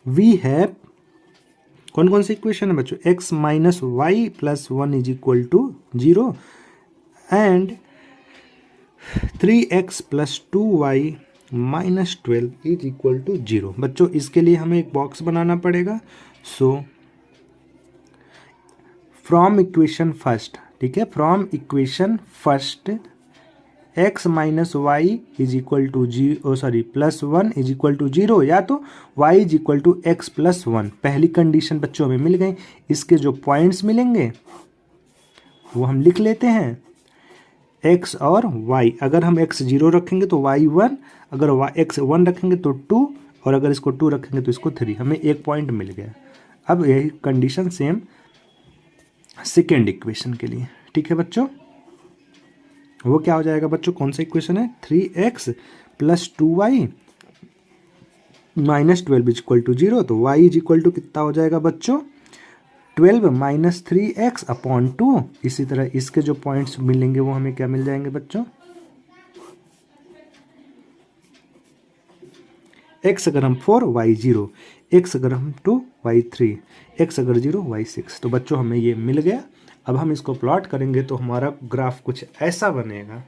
वी हैव कौन कौन सी इक्वेशन है बच्चों, x - y + 1 is equal to 0 and 3x + 2y - 12 is equal to 0। बच्चों इसके लिए हमें एक बॉक्स बनाना पड़ेगा। सो फ्रॉम इक्वेशन फर्स्ट, ठीक है, from equation first x - y is equal to +1 is equal to 0 या तो y is equal to x + 1। पहली कंडीशन बच्चों हमें मिल गई। इसके जो पॉइंट्स मिलेंगे वो हम लिख लेते हैं, x और y। अगर हम x 0 रखेंगे तो y 1, अगर x 1 रखेंगे तो 2 और अगर इसको 2 रखेंगे तो इसको 3। हमें एक पॉइंट मिल गया। अब यही कंडीशन सेम सेकेंड इक्वेशन के लिए। ठीक है बच्चों, वो क्या हो जाएगा बच्चों, कौन सा इक्वेशन है, 3x + 2y - 12 is equal to 0। तो y इज इक्वल टू कितना हो जाएगा बच्चों, 12 - 3x अपॉन 2। इसी तरह इसके जो पॉइंट्स मिलेंगे वो हमें क्या मिल जाएंगे बच्चों, x अगर हम 4 y 0। x अगर हम 2 y3, x अगर 0 y6। तो बच्चों हमें ये मिल गया। अब हम इसको प्लॉट करेंगे तो हमारा ग्राफ कुछ ऐसा बनेगा।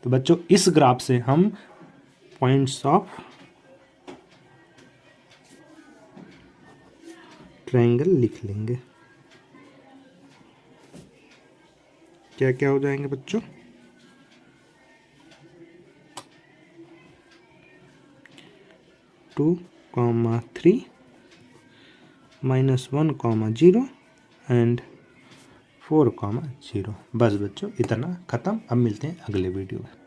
तो बच्चों इस ग्राफ से हम पॉइंट्स ऑफ ट्रायंगल लिख लेंगे। क्या क्या हो जाएंगे बच्चों? 2, 3, -1, 0 एंड 4, 0। बस बच्चों इतना ख़त्म। अब मिलते हैं अगले वीडियो में।